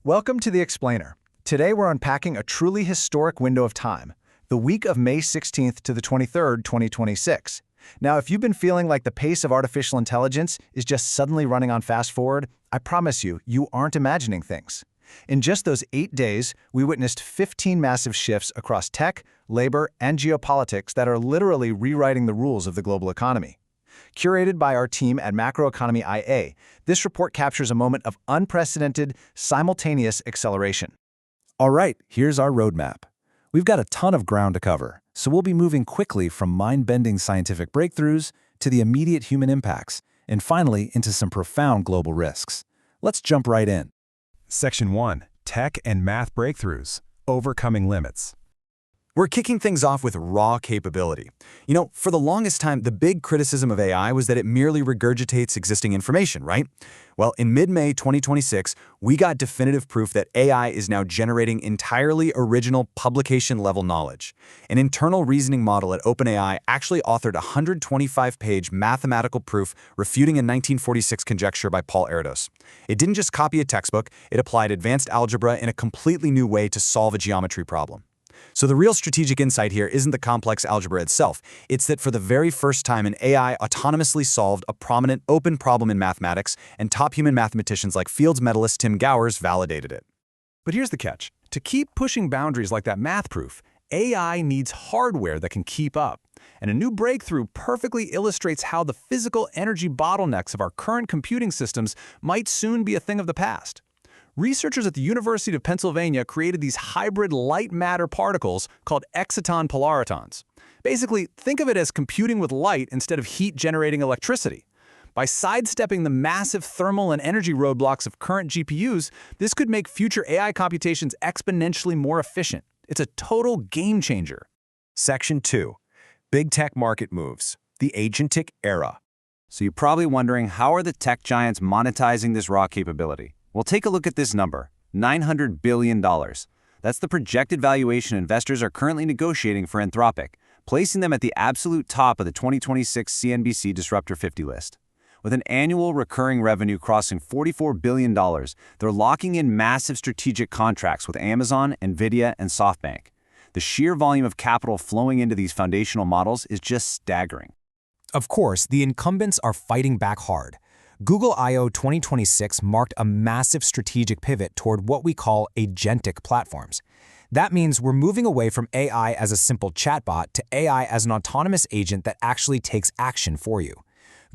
Welcome to The Explainer. Today we're unpacking a truly historic window of time, the week of May 16th to the 23rd, 2026. Now, if you've been feeling like the pace of artificial intelligence is just suddenly running on fast forward, I promise you, you aren't imagining things. In just those 8 days, we witnessed 15 massive shifts across tech, labor, and geopolitics that are literally rewriting the rules of the global economy. Curated by our team at Macroeconomy IA, this report captures a moment of unprecedented, simultaneous acceleration. All right, here's our roadmap. We've got a ton of ground to cover, so we'll be moving quickly from mind-bending scientific breakthroughs to the immediate human impacts, and finally into some profound global risks. Let's jump right in. Section 1. Tech and Math Breakthroughs. Overcoming Limits. We're kicking things off with raw capability. For the longest time, the big criticism of AI was that it merely regurgitates existing information, right? Well, in mid-May 2026, we got definitive proof that AI is now generating entirely original publication-level knowledge. An internal reasoning model at OpenAI actually authored a 125-page mathematical proof refuting a 1946 conjecture by Paul Erdos. It didn't just copy a textbook, it applied advanced algebra in a completely new way to solve a geometry problem. So the real strategic insight here isn't the complex algebra itself. It's that for the very first time, an AI autonomously solved a prominent open problem in mathematics, and top human mathematicians like Fields medalist Tim Gowers validated it. But here's the catch. To keep pushing boundaries like that math proof, AI needs hardware that can keep up. And a new breakthrough perfectly illustrates how the physical energy bottlenecks of our current computing systems might soon be a thing of the past. Researchers at the University of Pennsylvania created these hybrid light matter particles called exciton polaritons. Basically, think of it as computing with light instead of heat generating electricity. By sidestepping the massive thermal and energy roadblocks of current GPUs, this could make future AI computations exponentially more efficient. It's a total game changer. Section 2. Big Tech Market Moves. The Agentic Era. So you're probably wondering, how are the tech giants monetizing this raw capability? Well, take a look at this number, $900 billion. That's the projected valuation investors are currently negotiating for Anthropic, placing them at the absolute top of the 2026 CNBC Disruptor 50 list. With an annual recurring revenue crossing $44 billion, they're locking in massive strategic contracts with Amazon, NVIDIA, and SoftBank. The sheer volume of capital flowing into these foundational models is just staggering. Of course, the incumbents are fighting back hard. Google I/O 2026 marked a massive strategic pivot toward what we call agentic platforms. That means we're moving away from AI as a simple chatbot to AI as an autonomous agent that actually takes action for you.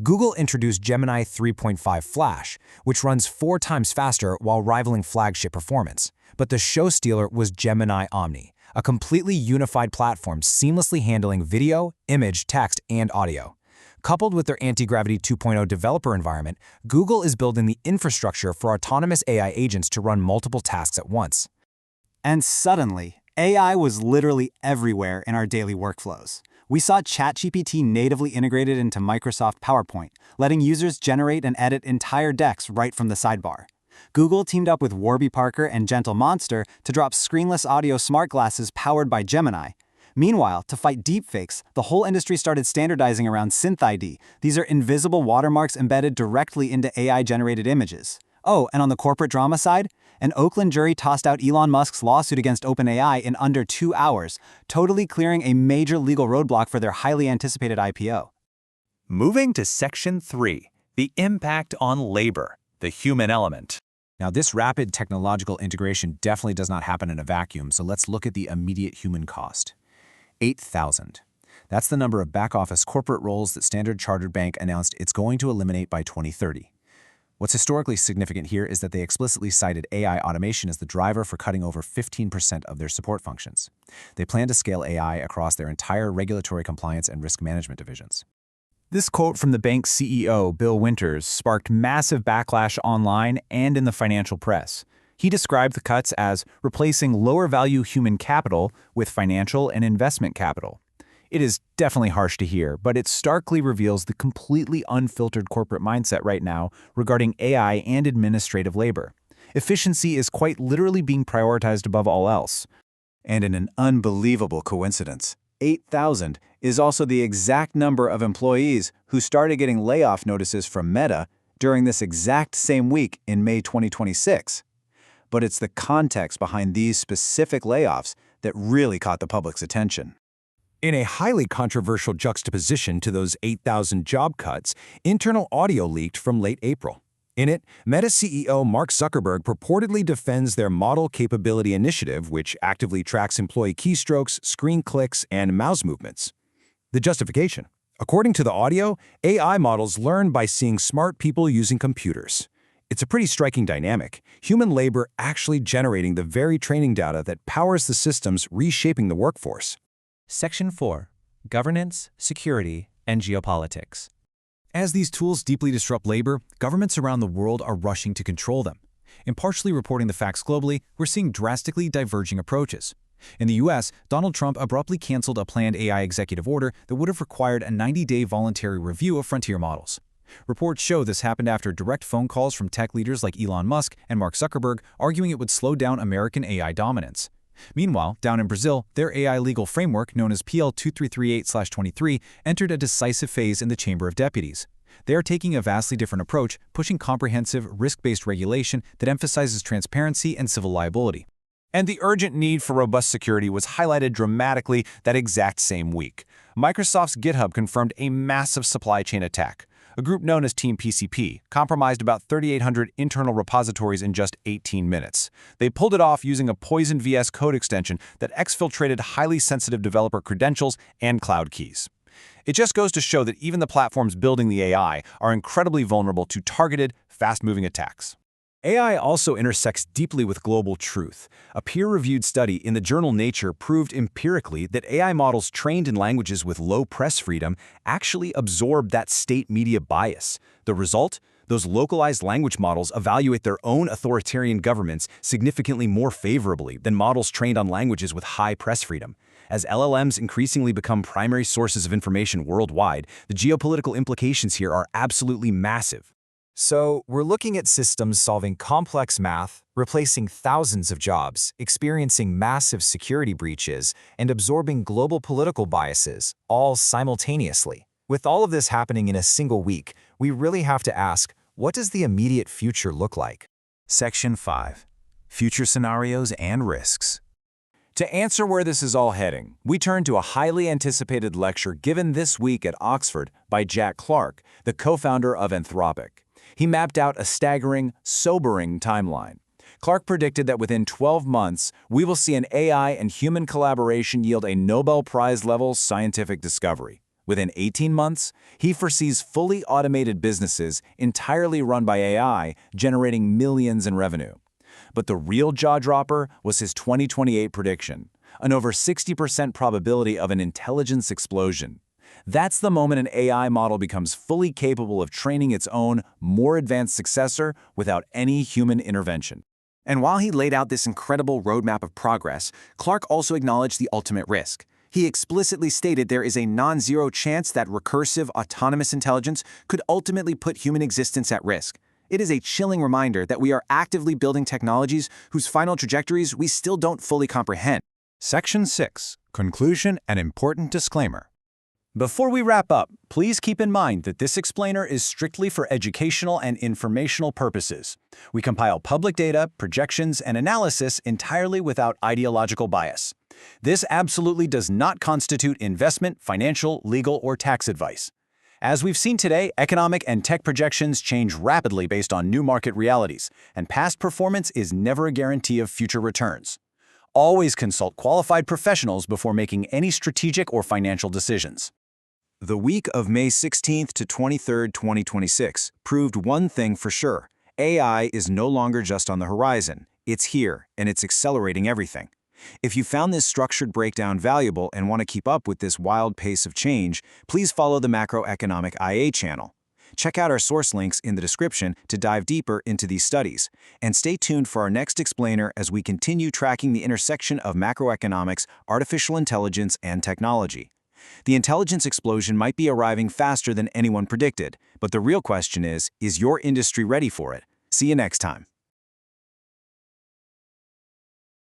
Google introduced Gemini 3.5 Flash, which runs 4 times faster while rivaling flagship performance. But the show stealer was Gemini Omni, a completely unified platform seamlessly handling video, image, text, and audio. Coupled with their Anti-Gravity 2.0 developer environment, Google is building the infrastructure for autonomous AI agents to run multiple tasks at once. And suddenly, AI was literally everywhere in our daily workflows. We saw ChatGPT natively integrated into Microsoft PowerPoint, letting users generate and edit entire decks right from the sidebar. Google teamed up with Warby Parker and Gentle Monster to drop screenless audio smart glasses powered by Gemini. Meanwhile, to fight deepfakes, the whole industry started standardizing around Synth ID. These are invisible watermarks embedded directly into AI-generated images. Oh, and on the corporate drama side, an Oakland jury tossed out Elon Musk's lawsuit against OpenAI in under 2 hours, totally clearing a major legal roadblock for their highly anticipated IPO. Moving to Section 3, the impact on labor, the human element. Now, this rapid technological integration definitely does not happen in a vacuum, so let's look at the immediate human cost. 8,000. That's the number of back-office corporate roles that Standard Chartered Bank announced it's going to eliminate by 2030. What's historically significant here is that they explicitly cited AI automation as the driver for cutting over 15% of their support functions. They plan to scale AI across their entire regulatory compliance and risk management divisions. This quote from the bank's CEO, Bill Winters, sparked massive backlash online and in the financial press. He described the cuts as replacing lower-value human capital with financial and investment capital. It is definitely harsh to hear, but it starkly reveals the completely unfiltered corporate mindset right now regarding AI and administrative labor. Efficiency is quite literally being prioritized above all else. And in an unbelievable coincidence, 8,000 is also the exact number of employees who started getting layoff notices from Meta during this exact same week in May 2026. but it's the context behind these specific layoffs that really caught the public's attention. In a highly controversial juxtaposition to those 8,000 job cuts, internal audio leaked from late April. In it, Meta CEO Mark Zuckerberg purportedly defends their Model Capability Initiative, which actively tracks employee keystrokes, screen clicks, and mouse movements. The justification: according to the audio, AI models learn by seeing smart people using computers. It's a pretty striking dynamic, human labor actually generating the very training data that powers the systems reshaping the workforce. Section 4. Governance, Security, and Geopolitics. As these tools deeply disrupt labor, governments around the world are rushing to control them. In partially reporting the facts globally, we're seeing drastically diverging approaches. In the US, Donald Trump abruptly canceled a planned AI executive order that would have required a 90-day voluntary review of frontier models. Reports show this happened after direct phone calls from tech leaders like Elon Musk and Mark Zuckerberg arguing it would slow down American AI dominance. Meanwhile, down in Brazil, their AI legal framework, known as PL 2338/23, entered a decisive phase in the Chamber of Deputies. They are taking a vastly different approach, pushing comprehensive, risk-based regulation that emphasizes transparency and civil liability. And the urgent need for robust security was highlighted dramatically that exact same week. Microsoft's GitHub confirmed a massive supply chain attack. A group known as Team PCP compromised about 3,800 internal repositories in just 18 minutes. They pulled it off using a Poison VS code extension that exfiltrated highly sensitive developer credentials and cloud keys. It just goes to show that even the platforms building the AI are incredibly vulnerable to targeted, fast-moving attacks. AI also intersects deeply with global truth. A peer-reviewed study in the journal Nature proved empirically that AI models trained in languages with low press freedom actually absorb that state media bias. The result? Those localized language models evaluate their own authoritarian governments significantly more favorably than models trained on languages with high press freedom. As LLMs increasingly become primary sources of information worldwide, the geopolitical implications here are absolutely massive. So, we're looking at systems solving complex math, replacing thousands of jobs, experiencing massive security breaches, and absorbing global political biases, all simultaneously. With all of this happening in a single week, we really have to ask, what does the immediate future look like? Section 5. Future Scenarios and Risks. To answer where this is all heading, we turn to a highly anticipated lecture given this week at Oxford by Jack Clark, the co-founder of Anthropic. He mapped out a staggering, sobering timeline. Clark predicted that within 12 months, we will see an AI and human collaboration yield a Nobel Prize-level scientific discovery. Within 18 months, he foresees fully automated businesses entirely run by AI, generating millions in revenue. But the real jaw-dropper was his 2028 prediction, an over 60% probability of an intelligence explosion. That's the moment an AI model becomes fully capable of training its own, more advanced successor without any human intervention. And while he laid out this incredible roadmap of progress, Clark also acknowledged the ultimate risk. He explicitly stated there is a non-zero chance that recursive, autonomous intelligence could ultimately put human existence at risk. It is a chilling reminder that we are actively building technologies whose final trajectories we still don't fully comprehend. Section 6. Conclusion and important disclaimer. Before we wrap up, please keep in mind that this explainer is strictly for educational and informational purposes. We compile public data, projections, and analysis entirely without ideological bias. This absolutely does not constitute investment, financial, legal, or tax advice. As we've seen today, economic and tech projections change rapidly based on new market realities, and past performance is never a guarantee of future returns. Always consult qualified professionals before making any strategic or financial decisions. The week of May 16th to 23rd, 2026 proved one thing for sure. AI is no longer just on the horizon. It's here, and it's accelerating everything. If you found this structured breakdown valuable and want to keep up with this wild pace of change, please follow the Macroeconomic IA channel. Check out our source links in the description to dive deeper into these studies. And stay tuned for our next explainer as we continue tracking the intersection of macroeconomics, artificial intelligence, and technology. The intelligence explosion might be arriving faster than anyone predicted, but the real question is your industry ready for it? See you next time.